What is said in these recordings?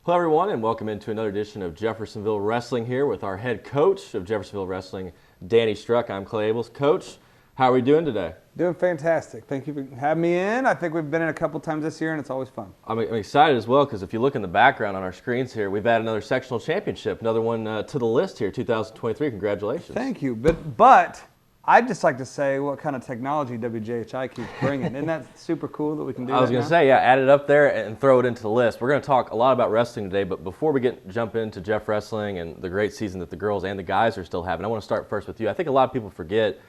Hello everyone and welcome into another edition of Jeffersonville Wrestling here with our head coach of Jeffersonville Wrestling, Danny Struck. I'm Clay Abels. Coach, how are we doing today? Doing fantastic. Thank you for having me in. I think we've been in a couple times this year and it's always fun. I'm excited as well because if you look in the background on our screens here, we've added another sectional championship, another one to the list here, 2023. Congratulations. Thank you. But I'd just like to say what kind of technology WJHI keeps bringing. Isn't that super cool that we can do that? I was going to say, yeah, add it up there and throw it into the list. We're going to talk a lot about wrestling today, but before we jump into Jeff Wrestling and the great season that the girls and the guys are still having, I want to start first with you. I think a lot of people forget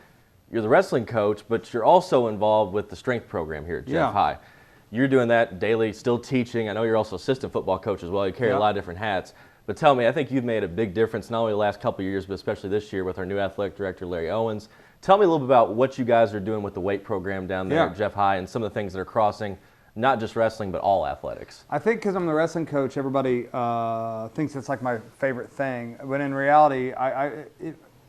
you're the wrestling coach, but you're also involved with the strength program here at Jeff High. You're doing that daily, still teaching. I know you're also assistant football coach as well. You carry a lot of different hats. But tell me, I think you've made a big difference not only the last couple of years, but especially this year with our new athletic director, Larry Owens. Tell me a little bit about what you guys are doing with the weight program down there at Jeff High and some of the things that are crossing not just wrestling, but all athletics. I think because I'm the wrestling coach, everybody thinks it's like my favorite thing. But in reality,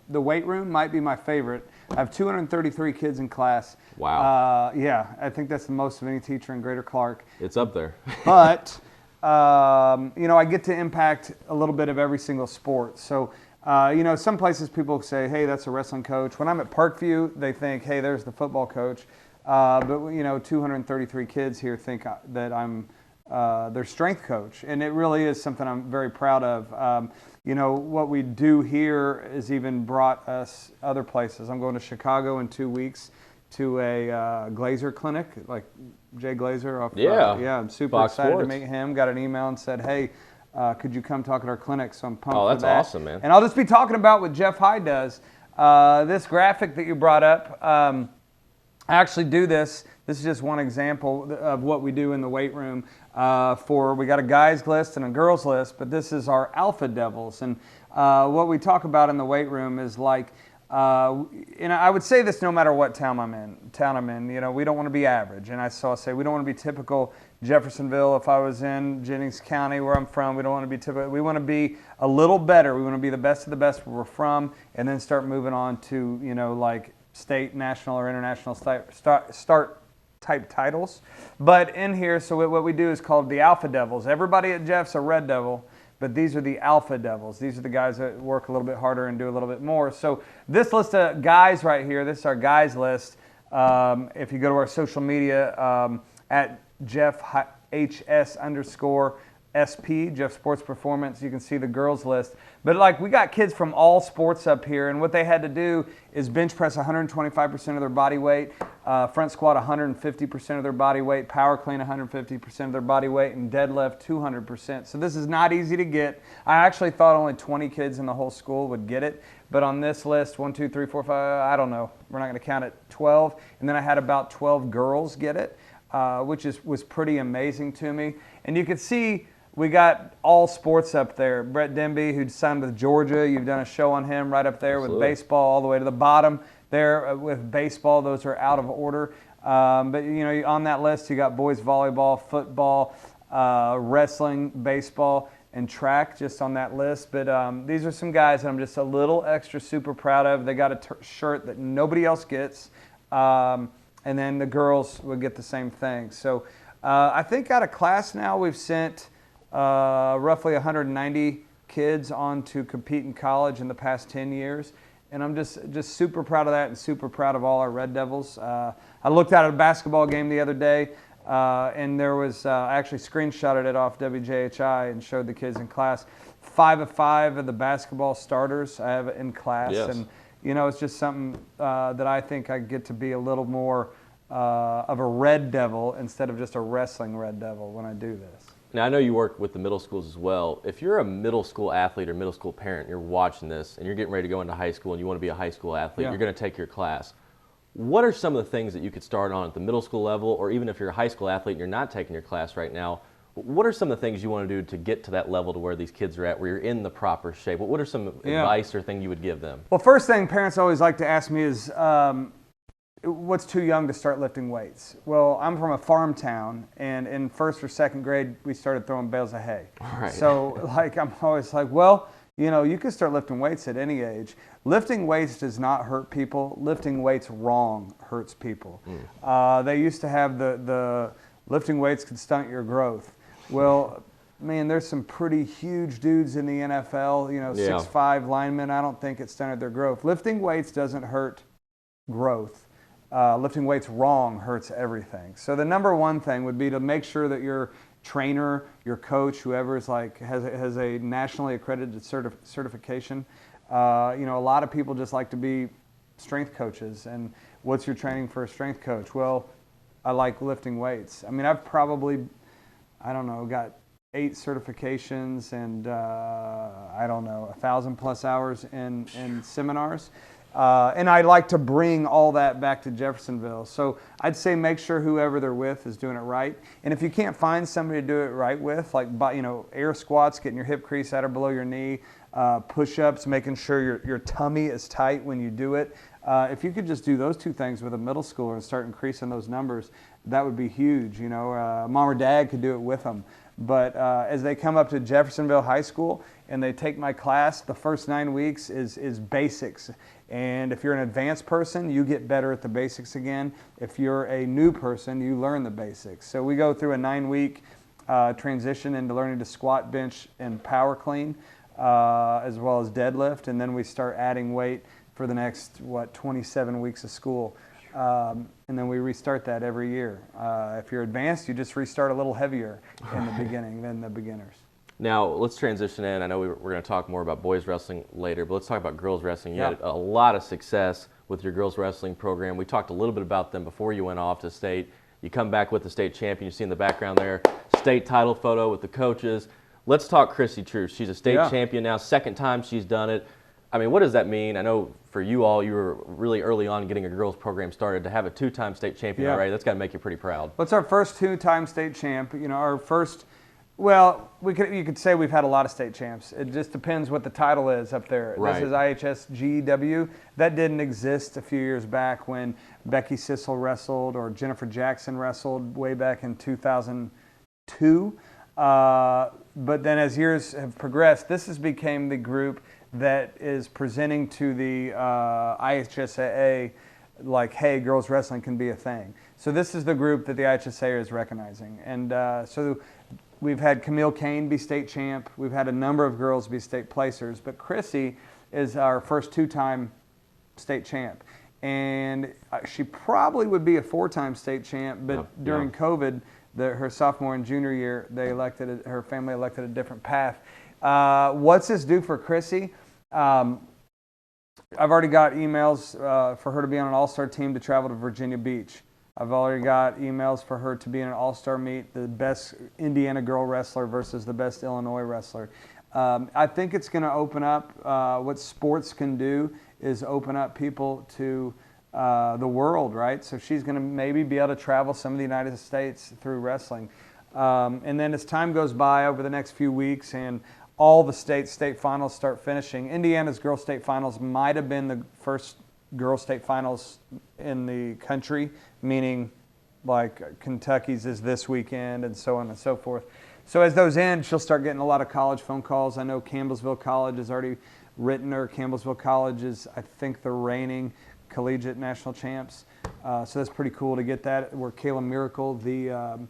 the weight room might be my favorite. I have 233 kids in class. Wow. Yeah, I think that's the most of any teacher in Greater Clark. It's up there. But, I get to impact a little bit of every single sport. So, some places people say, hey, that's a wrestling coach. When I'm at Parkview, they think, hey, there's the football coach. But 233 kids here think that I'm their strength coach. And it really is something I'm very proud of. What we do here has even brought us other places. I'm going to Chicago in 2 weeks to a Glazer clinic, like Jay Glazer. I'm super Fox excited Sports. to meet him. Got an email and said, hey, could you come talk at our clinic? So I'm pumped for that. Oh, that's awesome, man. And I'll just be talking about what Jeff High does. This graphic that you brought up, I actually do this. This is just one example of what we do in the weight room. We got a guys list and a girls list, but this is our Alpha Devils. And what we talk about in the weight room is like, I would say this no matter what town I'm in. We don't want to be average. And I say we don't want to be typical Jeffersonville. If I was in Jennings County where I'm from, we don't want to be typical. We want to be a little better. We want to be the best of the best where we're from and then start moving on to, like state, national, or international start type titles. But in here, so what we do is called the Alpha Devils. Everybody at Jeff's a Red Devil, but these are the Alpha Devils. These are the guys that work a little bit harder and do a little bit more. So this list of guys right here, this is our guys list. If you go to our social media at Jeff HS_SP, Jeff Sports Performance, you can see the girls list. But we got kids from all sports up here, and what they had to do is bench press 125% of their body weight, front squat 150% of their body weight, power clean 150% of their body weight, and deadlift 200%. So this is not easy to get. I actually thought only 20 kids in the whole school would get it, but on this list, 1, 2, 3, 4, 5, I don't know. We're not going to count it, 12. And then I had about 12 girls get it, which was pretty amazing to me. And you could see we got all sports up there. Brett Denby, who'd signed with Georgia, you've done a show on him right up there. Absolutely. With baseball all the way to the bottom there with baseball. Those are out of order. But, on that list, you got boys volleyball, football, wrestling, baseball, and track just on that list. But these are some guys that I'm just a little extra super proud of. They got a shirt that nobody else gets. And then the girls would get the same thing. So I think out of class now we've sent roughly 190 kids on to compete in college in the past 10 years. And I'm just super proud of that and super proud of all our Red Devils. I looked at a basketball game the other day, and there was, I actually screenshotted it off WJHI and showed the kids in class. 5 of 5 of the basketball starters I have in class. Yes. And, it's just something that I think I get to be a little more of a Red Devil instead of just a wrestling Red Devil when I do this. Now, I know you work with the middle schools as well. If you're a middle school athlete or middle school parent, you're watching this, and you're getting ready to go into high school and you want to be a high school athlete, you're going to take your class. What are some of the things that you could start on at the middle school level, or even if you're a high school athlete and you're not taking your class right now, what are some of the things you want to do to get to that level to where these kids are at, where you're in the proper shape? What are some advice or thing you would give them? Well, first thing parents always like to ask me is, what's too young to start lifting weights? Well, I'm from a farm town, and in first or second grade, we started throwing bales of hay. Right. So, I'm always like, well, you can start lifting weights at any age. Lifting weights does not hurt people. Lifting weights wrong hurts people. They used to have the lifting weights could stunt your growth. Well, man, there's some pretty huge dudes in the NFL, you know, Yeah. 6'5" linemen. I don't think it stunted their growth. Lifting weights doesn't hurt growth. Lifting weights wrong hurts everything. So the number one thing would be to make sure that your trainer, your coach, whoever is like has a nationally accredited certification. You know, a lot of people just like to be strength coaches. And what's your training for a strength coach? Well, I like lifting weights. I mean, I've probably, I don't know, got 8 certifications and I don't know, 1,000+ hours in seminars. And I like to bring all that back to Jeffersonville. So I'd say make sure whoever they're with is doing it right. And if you can't find somebody to do it right with, like, you know, air squats, getting your hip crease at or below your knee, push-ups, making sure your tummy is tight when you do it. If you could just do those 2 things with a middle schooler and start increasing those numbers, that would be huge. You know, mom or dad could do it with them. But as they come up to Jeffersonville High School and they take my class, the first 9 weeks is basics. And if you're an advanced person, you get better at the basics again. If you're a new person, you learn the basics. So we go through a 9-week transition into learning to squat, bench, and power clean, as well as deadlift. And then we start adding weight for the next, 27 weeks of school. And then we restart that every year. If you're advanced, you just restart a little heavier in the beginning than the beginners. Now, let's transition in. I know we're going to talk more about boys wrestling later, but let's talk about girls wrestling. You had a lot of success with your girls wrestling program. We talked a little bit about them before you went off to state. You come back with the state champion. You see in the background there, state title photo with the coaches. Let's talk Chrissy Truce. She's a state champion now, 2nd time she's done it. I mean, what does that mean? I know for you all, you were really early on getting a girls program started. To have a 2-time state champion already, that's got to make you pretty proud. What's our first 2-time state champ? You know, our first. Well, you could say we've had a lot of state champs. It just depends what the title is up there. Right. This is IHSGW. That didn't exist a few years back when Becky Sissel wrestled or Jennifer Jackson wrestled way back in 2002. But then as years have progressed, this has become the group that is presenting to the IHSAA like, hey, girls wrestling can be a thing. So this is the group that the IHSAA is recognizing. And so we've had Camille Kane be state champ. We've had a number of girls be state placers. But Chrissy is our first 2-time state champ. And she probably would be a 4-time state champ, but during COVID, her sophomore and junior year, her family elected a different path. What's this do for Chrissy? I've already got emails for her to be on an all-star team to travel to Virginia Beach. I've already got emails for her to be in an all-star meet, the best Indiana girl wrestler versus the best Illinois wrestler. I think it's going to open up, what sports can do is open up people to the world, right? So she's going to maybe be able to travel some of the United States through wrestling. And then as time goes by over the next few weeks and all the state finals start finishing, Indiana's girls state finals might have been the first girls state finals in the country, meaning like Kentucky's is this weekend and so on and so forth. So as those end, she'll start getting a lot of college phone calls. I know Campbellsville College has already written her. Campbellsville College is, I think, the reigning collegiate national champs. So that's pretty cool to get that. Where Kayla Miracle, the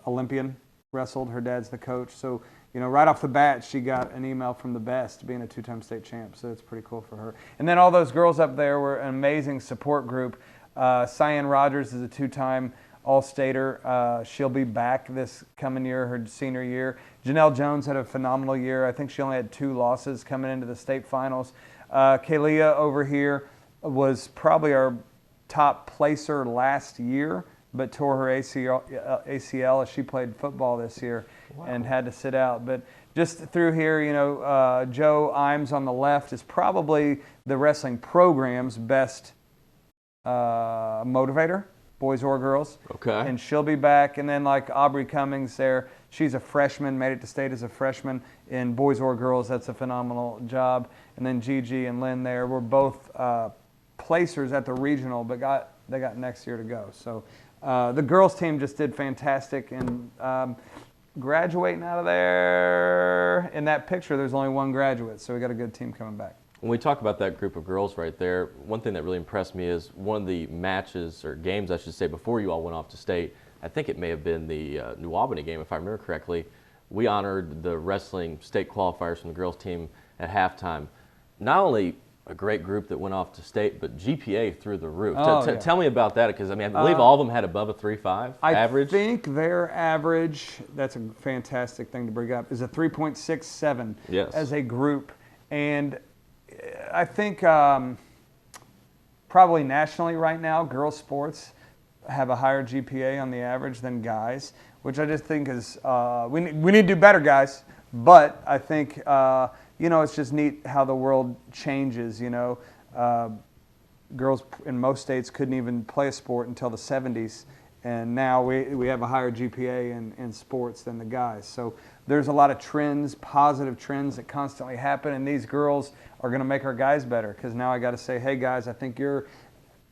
Olympian, wrestled. Her dad's the coach. So, you know, right off the bat, she got an email from the best being a 2-time state champ. So it's pretty cool for her. And then all those girls up there were an amazing support group. Cyan Rogers is a 2-time All-Stater. She'll be back this coming year, her senior year. Janelle Jones had a phenomenal year. I think she only had 2 losses coming into the state finals. Kalia over here was probably our top placer last year, but tore her ACL as she played football this year and had to sit out. But just through here, you know, Joe Imes on the left is probably the wrestling program's best motivator, boys or girls. Okay. And she'll be back. And then like Aubrey Cummings there, she's a freshman, made it to state as a freshman in boys or girls. That's a phenomenal job. And then Gigi and Lynn there were both placers at the regional, but they got next year to go. So the girls team just did fantastic. And graduating out of there, in that picture, there's only 1 graduate. So we got a good team coming back. When we talk about that group of girls right there, one thing that really impressed me is one of the matches or games, I should say, before you all went off to state, I think it may have been the New Albany game, if I remember correctly. We honored the wrestling state qualifiers from the girls team at halftime. Not only a great group that went off to state, but GPA through the roof. Oh, yeah. Tell me about that, because I mean, I believe all of them had above a 3.5 average. I think their average, that's a fantastic thing to bring up, is a 3.67 as a group. And I think probably nationally right now, girls sports have a higher GPA on the average than guys, which I just think is, we need to do better, guys. But I think, it's just neat how the world changes, Girls in most states couldn't even play a sport until the 70s, and now we have a higher GPA in sports than the guys. So there's a lot of trends, positive trends that constantly happen, and these girls are going to make our guys better, because now I got to say, hey guys, I think your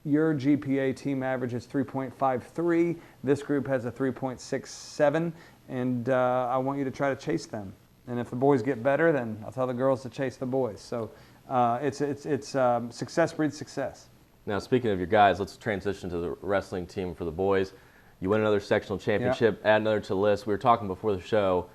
GPA team average is 3.53. This group has a 3.67, and I want you to try to chase them. And if the boys get better, then I'll tell the girls to chase the boys. So it's success breeds success. Now, speaking of your guys, let's transition to the wrestling team for the boys. You win another sectional championship, add another to the list. We were talking before the show.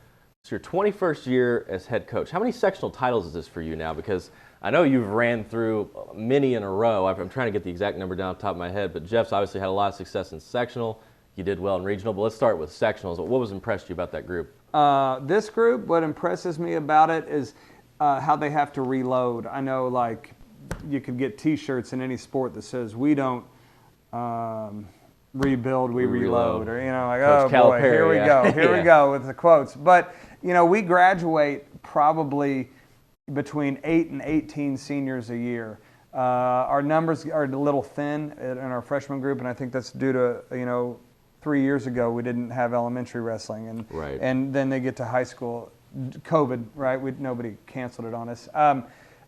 It's your 21st year as head coach. How many sectional titles is this for you now? Because I know you've ran through many in a row. I'm trying to get the exact number down off the top of my head, but Jeff's obviously had a lot of success in sectional. You did well in regional, but let's start with sectionals. What was impressed you about that group? This group, what impresses me about it is how they have to reload. I know, like, you could get T-shirts in any sport that says, we don't rebuild, we reload. Or, like, Coach oh boy, here we go, here we go with the quotes. But, we graduate probably between 8 and 18 seniors a year. Our numbers are a little thin in our freshman group, and I think that's due to, 3 years ago we didn't have elementary wrestling, and then they get to high school, COVID, right? Nobody canceled it on us.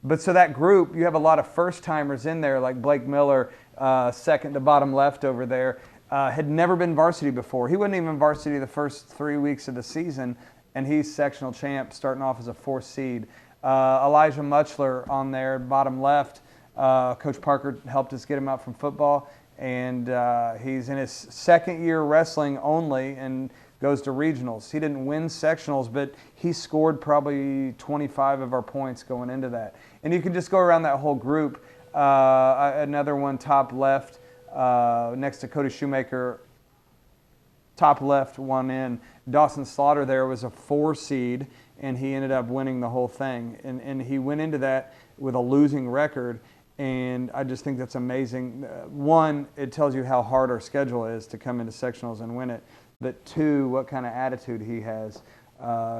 But so that group, you have a lot of first timers in there, like Blake Miller, second to bottom left over there, had never been varsity before. He wasn't even varsity the first 3 weeks of the season, and he's sectional champ, starting off as a 4th seed. Elijah Muchler on there, bottom left. Coach Parker helped us get him out from football. And he's in his second year wrestling only and goes to regionals. He didn't win sectionals, but he scored probably 25 of our points going into that. And you can just go around that whole group. Another one top left next to Cody Shoemaker, top left, one in. Dawson Slaughter there was a 4 seed, and he ended up winning the whole thing. And he went into that with a losing record. And I just think that's amazing. One, it tells you how hard our schedule is to come into sectionals and win it. But two, what kind of attitude he has.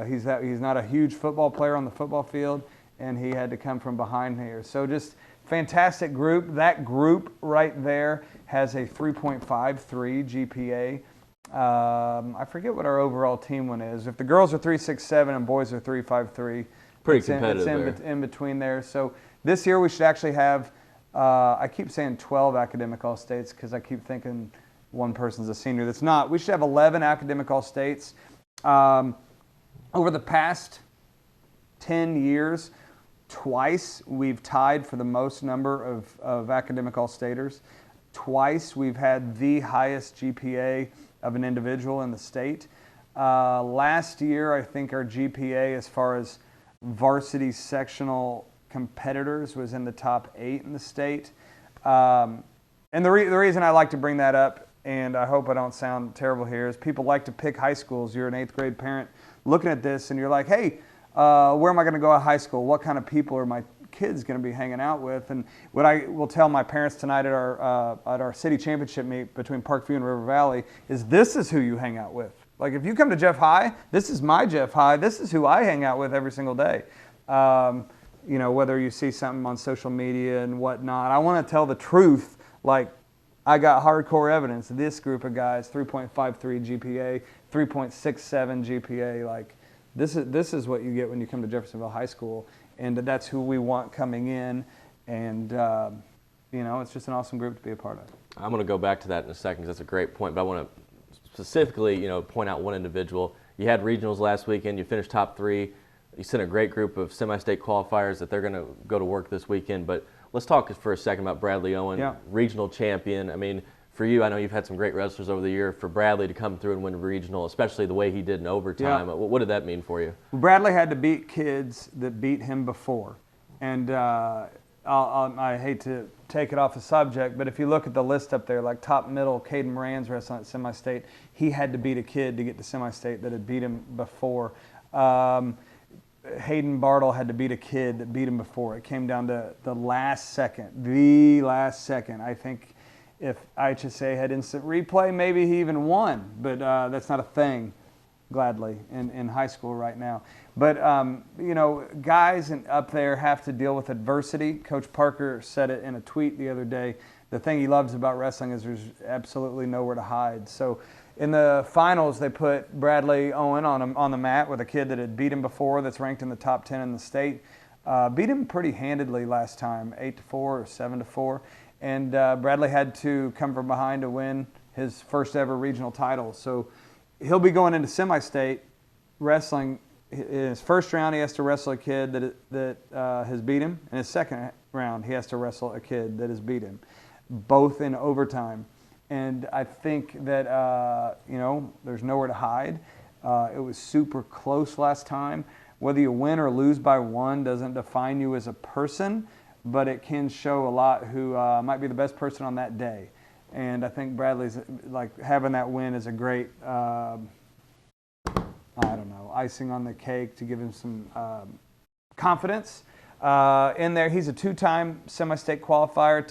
He's not a huge football player on the football field, and he had to come from behind here. So just fantastic group. That group right there has a 3.53 GPA. I forget what our overall team one is. If the girls are 3.67 and boys are 3.53, pretty competitive. It's in between there. So this year we should actually have, I keep saying 12 academic All-States because I keep thinking one person's a senior. That's not. We should have 11 academic All-States. Over the past 10 years, twice we've tied for the most number of academic All-Staters. Twice we've had the highest GPA of an individual in the state. Last year, I think our GPA as far as varsity sectional competitors was in the top 8 in the state. And the reason I like to bring that up, and I hope I don't sound terrible here, is people like to pick high schools. You're an 8th grade parent looking at this, and you're like, hey, where am I going to go at high school? What kind of people are my kids going to be hanging out with? And what I will tell my parents tonight at our city championship meet between Parkview and River Valley is this is who you hang out with. Like, if you come to Jeff High, this is my Jeff High. This is who I hang out with every single day. Whether you see something on social media and whatnot, I want to tell the truth. Like, I got hardcore evidence. This group of guys, 3.53 GPA, 3.67 GPA. Like, this is what you get when you come to Jeffersonville High School, and that's who we want coming in. And it's just an awesome group to be a part of. I'm going to go back to that in a second because that's a great point. But I want to specifically, point out one individual. You had regionals last weekend. You finished top 3. You sent a great group of semi-state qualifiers that they're going to go to work this weekend. But let's talk for a second about Bradley Owen, regional champion. I mean, For you, I know you've had some great wrestlers over the year. For Bradley to come through and win a regional, especially the way he did in overtime, what did that mean for you? Bradley had to beat kids that beat him before. And I hate to take it off the subject, but if you look at the list up there, like top middle, Caden Moran's wrestling at semi-state, he had to beat a kid to get to semi-state that had beat him before. Hayden Bartle had to beat a kid that beat him before. It came down to the last second. I think if IHSA had instant replay, maybe he even won, but that's not a thing, gladly, in high school right now. But, guys up there have to deal with adversity. Coach Parker said it in a tweet the other day. The thing he loves about wrestling is there's absolutely nowhere to hide. So in the finals, they put Bradley Owen on the mat with a kid that had beat him before that's ranked in the top 10 in the state. Beat him pretty handedly last time, 8-4 or 7-4. And Bradley had to come from behind to win his first ever regional title. So he'll be going into semi-state wrestling. In his first round, he has to wrestle a kid that has beat him. In his second round, he has to wrestle a kid that has beat him, both in overtime. And I think that, there's nowhere to hide. It was super close last time. Whether you win or lose by one doesn't define you as a person, but it can show a lot who might be the best person on that day. And I think Bradley's, having that win is a great, icing on the cake to give him some confidence. In there, he's a two-time semi-state qualifier.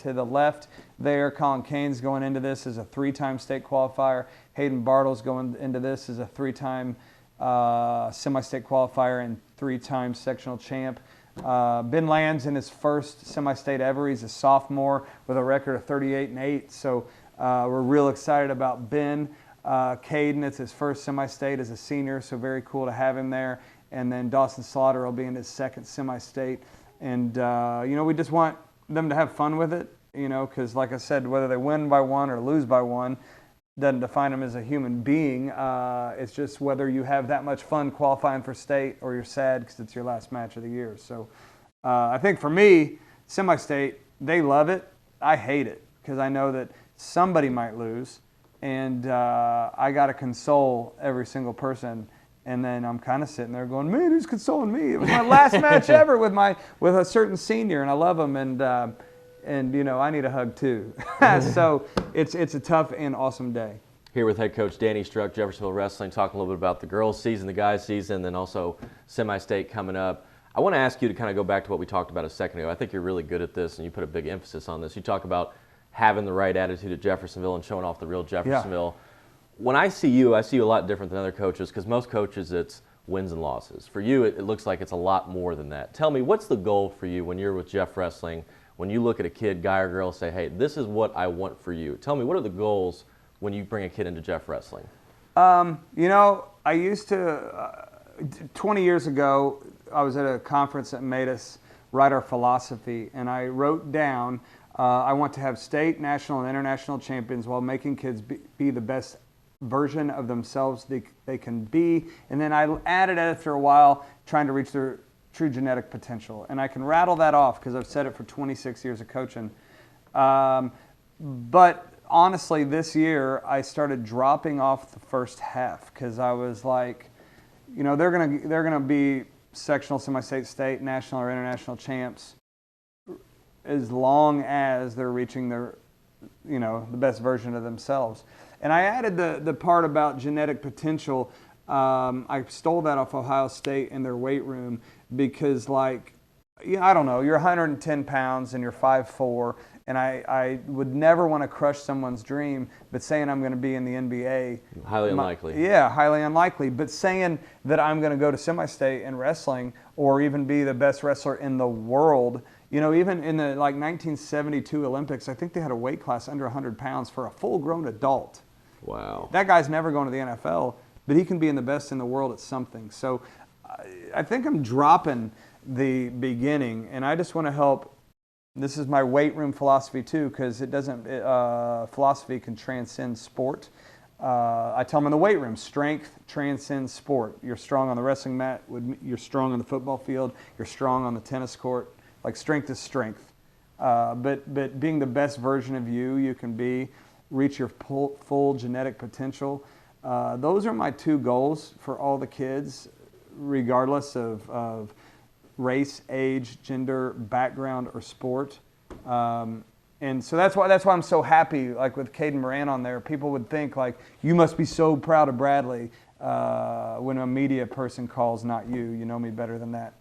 To the left there, Colin Kane's going into this as a three-time state qualifier. Hayden Bartle's going into this as a three-time semi-state qualifier and three-time sectional champ. Ben Land's in his first semi-state ever. He's a sophomore with a record of 38-8. So we're real excited about Ben. Caden, it's his first semi-state as a senior, so very cool to have him there. And then Dawson Slaughter will be in his second semi-state. And, we just want them to have fun with it, because like I said, whether they win by one or lose by one doesn't define them as a human being. It's just whether you have that much fun qualifying for state or you're sad because it's your last match of the year. So I think for me, semi-state, they love it. I hate it because I know that somebody might lose. And I got to console every single person. And then I'm kind of sitting there going, man, who's consoling me? It was my last match ever with a certain senior, and I love him, and I need a hug too. So it's a tough and awesome day. Here with head coach Danny Struck, Jeffersonville Wrestling, talking a little bit about the girls' season, the guys' season, then also semi-state coming up. I want to ask you to kind of go back to what we talked about a second ago. I think you're really good at this, and you put a big emphasis on this. You talk about having the right attitude at Jeffersonville and showing off the real Jeffersonville. Yeah. When I see you a lot different than other coaches, because most coaches it's wins and losses. For you, it looks like it's a lot more than that. Tell me, what's the goal for you when you're with Jeff Wrestling, when you look at a kid, guy or girl, say, hey, this is what I want for you. Tell me, what are the goals when you bring a kid into Jeff Wrestling? I used to, 20 years ago, I was at a conference that made us write our philosophy, and I wrote down, I want to have state, national, and international champions while making kids be the best version of themselves they can be. And then I added after a while, trying to reach their true genetic potential. And I can rattle that off because I've said it for 26 years of coaching. But honestly, this year I started dropping off the first half because I was like, they're gonna be sectional, semi-state, state, national, or international champs as long as they're reaching their, the best version of themselves. And I added the part about genetic potential. I stole that off Ohio State in their weight room because, I don't know, you're 110 pounds and you're 5'4", and I would never want to crush someone's dream, but saying I'm going to be in the NBA. Highly unlikely. Yeah, highly unlikely. But saying that I'm going to go to semi-state in wrestling or even be the best wrestler in the world, even in the 1972 Olympics, I think they had a weight class under 100 pounds for a full-grown adult. Wow. That guy's never going to the NFL, but he can be in the best in the world at something. So I think I'm dropping the beginning, and I just want to help. This is my weight room philosophy too, because philosophy can transcend sport. I tell them in the weight room, strength transcends sport. You're strong on the wrestling mat, you're strong on the football field, you're strong on the tennis court. Strength is strength. But being the best version of you can be reach your full genetic potential. Those are my 2 goals for all the kids, regardless of race, age, gender, background, or sport. And so that's why I'm so happy, like with Caden Moran on there. People would think like, you must be so proud of Bradley when a media person calls, not you. You know me better than that.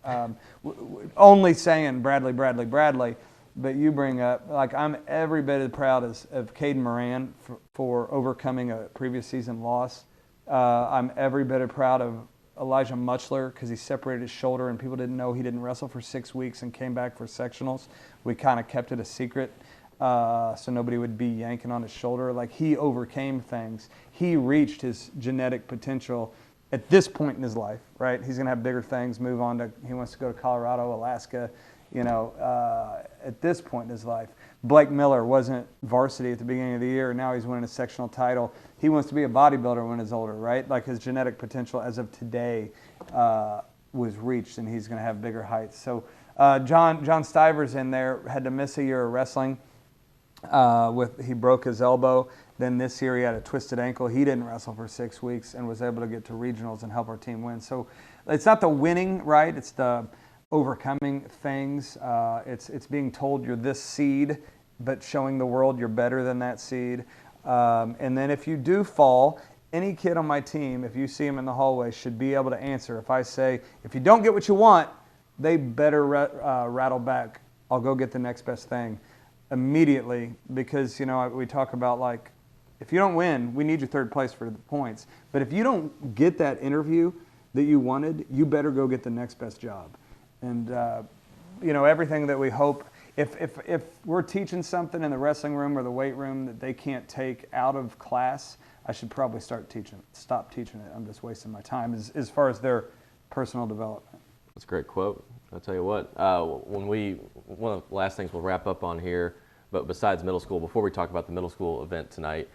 Only saying Bradley, Bradley, Bradley. But you bring up, like, I'm every bit as proud of Caden Moran for overcoming a previous season loss. I'm every bit as proud of Elijah Muchler because he separated his shoulder and people didn't know he didn't wrestle for 6 weeks and came back for sectionals. We kind of kept it a secret so nobody would be yanking on his shoulder. Like, he overcame things. He reached his genetic potential at this point in his life, right? He's going to have bigger things, move on to, he wants to go to Colorado, Alaska, at this point in his life. Blake Miller wasn't varsity at the beginning of the year. Now he's winning a sectional title. He wants to be a bodybuilder when he's older, right? Like, his genetic potential as of today was reached, and he's going to have bigger heights. So John Stivers in there had to miss a year of wrestling. He broke his elbow. Then this year he had a twisted ankle. He didn't wrestle for 6 weeks and was able to get to regionals and help our team win. So it's not the winning, right? It's the overcoming things. It's being told you're this seed, but showing the world you're better than that seed. And then if you do fall, any kid on my team, if you see him in the hallway, should be able to answer. If I say, if you don't get what you want, they better rattle back. I'll go get the next best thing immediately, because we talk about, like, if you don't win, we need your 3rd place for the points. But if you don't get that interview that you wanted, you better go get the next best job. And everything that we hope, if we're teaching something in the wrestling room or the weight room that they can't take out of class, I should probably stop teaching it. I'm just wasting my time as far as their personal development. That's a great quote. I'll tell you what, one of the last things we'll wrap up on here, but besides middle school, before we talk about the middle school event tonight,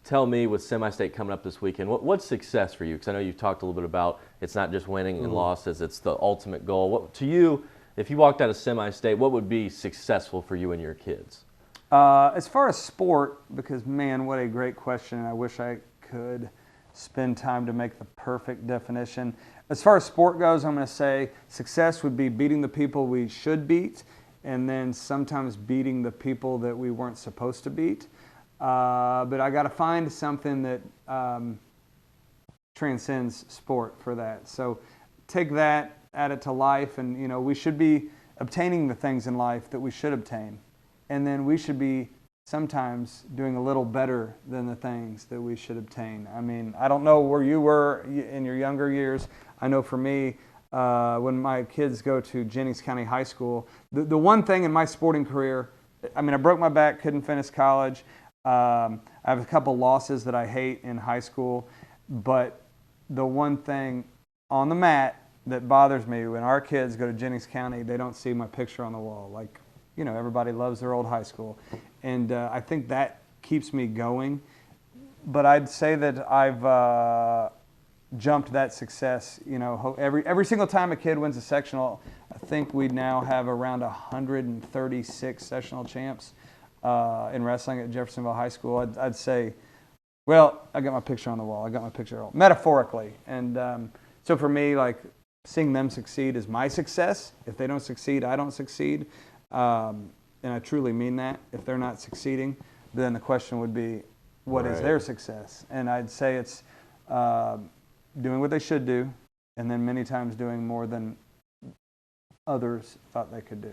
tell me, with semi-state coming up this weekend, what's success for you? Because I know you've talked a little bit about it's not just winning and losses, it's the ultimate goal. To you, if you walked out of semi-state, what would be successful for you and your kids? As far as sport, because, man, what a great question. I wish I could spend time to make the perfect definition. As far as sport goes, I'm going to say success would be beating the people we should beat, and then sometimes beating the people that we weren't supposed to beat. But I got to find something that transcends sport for that. So take that, add it to life, and we should be obtaining the things in life that we should obtain, and then we should be sometimes doing a little better than the things that we should obtain. I mean, I don't know where you were in your younger years. I know for me, when my kids go to Jennings County High School, the one thing in my sporting career, I mean, I broke my back, couldn't finish college. I have a couple losses that I hate in high school, but the one thing on the mat that bothers me, when our kids go to Jennings County, they don't see my picture on the wall. Like, everybody loves their old high school. And I think that keeps me going. But I'd say that I've jumped that success. Every single time a kid wins a sectional, I think we now have around 136 sectional champs in wrestling at Jeffersonville High School. I'd say, well, I got my picture on the wall. I got my picture metaphorically. And so for me, like, seeing them succeed is my success. If they don't succeed, I don't succeed. And I truly mean that. If they're not succeeding, then the question would be, what is their success? And I'd say it's doing what they should do, and then many times doing more than others thought they could do.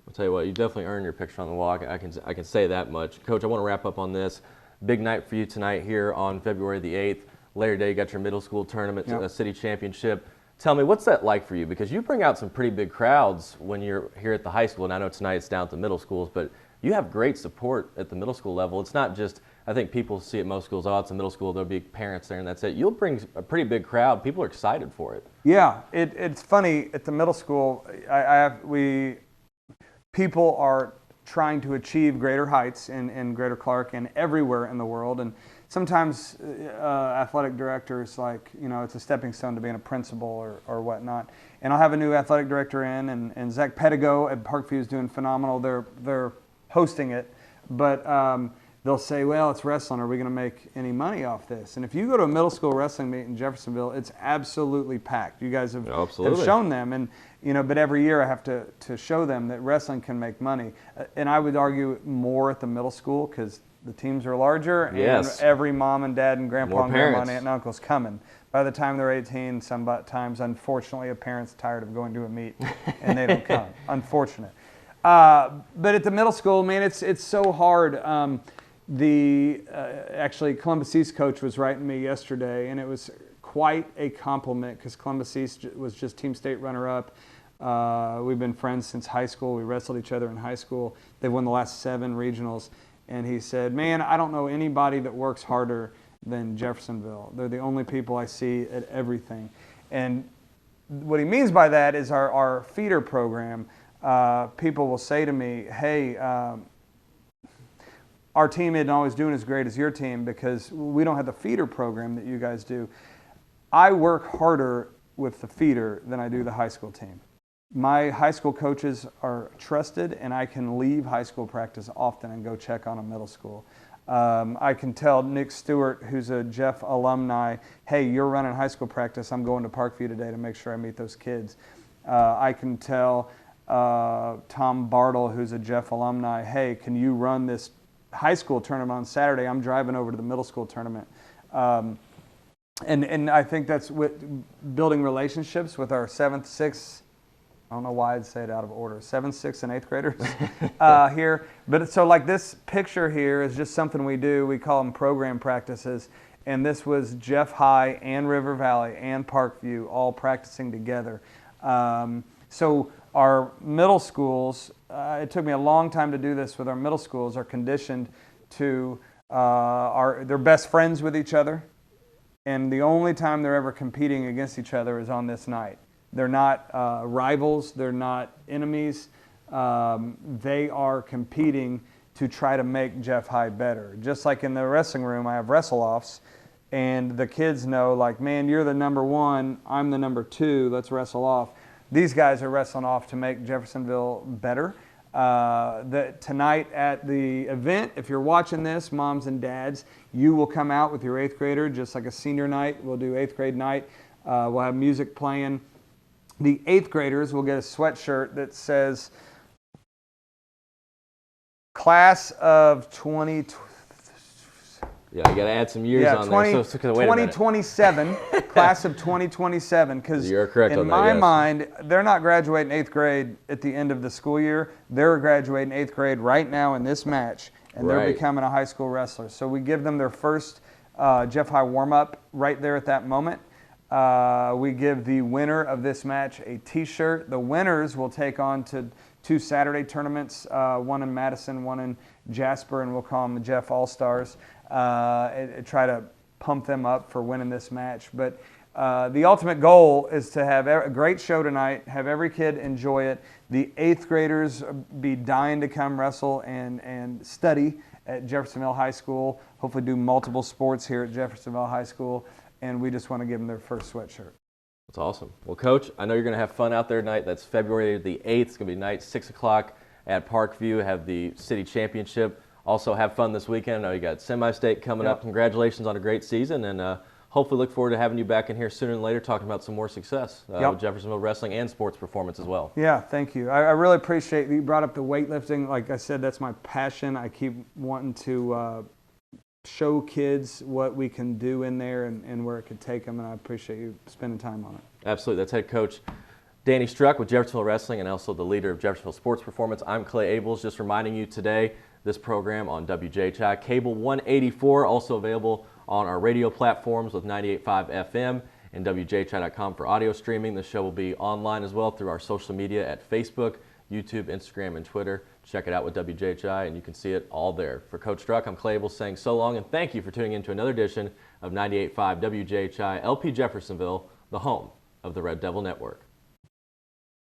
I'll tell you what, you definitely earned your picture on the wall. I can say that much. Coach, I want to wrap up on this. Big night for you tonight here on February the 8th. Later day, you got your middle school tournament, city championship. Tell me, what's that like for you? Because you bring out some pretty big crowds when you're here at the high school, and I know tonight it's down at the middle schools, but you have great support at the middle school level. It's not just, I think people see at most schools, oh, it's a middle school, there'll be parents there, and that's it. You'll bring a pretty big crowd. People are excited for it. Yeah, it's funny, at the middle school, people are trying to achieve greater heights in Greater Clark and everywhere in the world, and sometimes athletic directors, like, it's a stepping stone to being a principal or whatnot. And I'll have a new athletic director in, and Zach Pedigo at Parkview is doing phenomenal. They're hosting it. But they'll say, well, it's wrestling. Are we going to make any money off this? And if you go to a middle school wrestling meet in Jeffersonville, it's absolutely packed. You guys have shown them. And, but every year I have to show them that wrestling can make money. And I would argue more at the middle school because the teams are larger and every mom and dad and grandpa and grandma and aunt and uncle's coming. By the time they're 18, sometimes, unfortunately, a parent's tired of going to a meet and they don't come. Unfortunate. But at the middle school, man, it's so hard. Actually, Columbus East coach was writing me yesterday, and it was quite a compliment because Columbus East was just team state runner-up. We've been friends since high school. We wrestled each other in high school. They won the last 7 regionals. And he said, man, I don't know anybody that works harder than Jeffersonville. They're the only people I see at everything. And what he means by that is our feeder program. People will say to me, hey, our team isn't always doing as great as your team because we don't have the feeder program that you guys do. I work harder with the feeder than I do the high school team. My high school coaches are trusted, and I can leave high school practice often and go check on a middle school. I can tell Nick Stewart, who's a Jeff alumni, hey, you're running high school practice. I'm going to Parkview today to make sure I meet those kids. I can tell Tom Bartle, who's a Jeff alumni, hey, can you run this high school tournament on Saturday? I'm driving over to the middle school tournament. And I think that's building relationships with our 7th, 6th, I don't know why I'd say it out of order, 7th, 6th, and 8th graders here. But so like this picture here is just something we do. We call them program practices. And this was Jeff High and River Valley and Parkview all practicing together. So our middle schools, it took me a long time to do this with our middle schools, are conditioned to, they're best friends with each other. And the only time they're ever competing against each other is on this night. They're not rivals. They're not enemies. They are competing to try to make Jeff High better. Just like in the wrestling room, I have wrestle-offs, and the kids know, like, man, you're the number 1, I'm the number 2, let's wrestle off. These guys are wrestling off to make Jeffersonville better. Tonight at the event, if you're watching this, moms and dads, you will come out with your 8th grader, just like a senior night. We'll do 8th grade night. We'll have music playing. The 8th graders will get a sweatshirt that says Class of 20... Yeah, you got to add some years on there. So, 2027, Class of 2027, because in my mind, they're not graduating 8th grade at the end of the school year. They're graduating 8th grade right now in this match, and they're becoming a high school wrestler. So we give them their first Jeff High warm-up right there at that moment. We give the winner of this match a T-shirt. The winners will take on to 2 Saturday tournaments, one in Madison, one in Jasper, and we'll call them the Jeff All-Stars. Try to pump them up for winning this match. But the ultimate goal is to have a great show tonight, have every kid enjoy it. The 8th graders be dying to come wrestle and study at Jeffersonville High School, hopefully do multiple sports here at Jeffersonville High School, and we just want to give them their first sweatshirt. That's awesome. Well, Coach, I know you're going to have fun out there tonight. That's February the 8th. It's going to be night, 6 o'clock at Parkview, have the city championship. Also have fun this weekend. I know you got semi-state coming up. Congratulations on a great season, and hopefully look forward to having you back in here sooner than later talking about some more success with Jeffersonville wrestling and sports performance as well. Yeah, thank you. I really appreciate you brought up the weightlifting. Like I said, that's my passion. I keep wanting to show kids what we can do in there and where it could take them, and I appreciate you spending time on it. Absolutely. That's head coach Danny Struck with Jeffersonville Wrestling and also the leader of Jeffersonville Sports Performance. I'm Clay Abels, just reminding you today, this program on WJHI Cable 184, also available on our radio platforms with 98.5 FM and WJHI.com for audio streaming. The show will be online as well through our social media at Facebook, YouTube, Instagram, and Twitter. Check it out with WJHI, and you can see it all there. For Coach Struck, I'm Clay Abels saying so long, and thank you for tuning in to another edition of 98.5 WJHI LP Jeffersonville, the home of the Red Devil Network.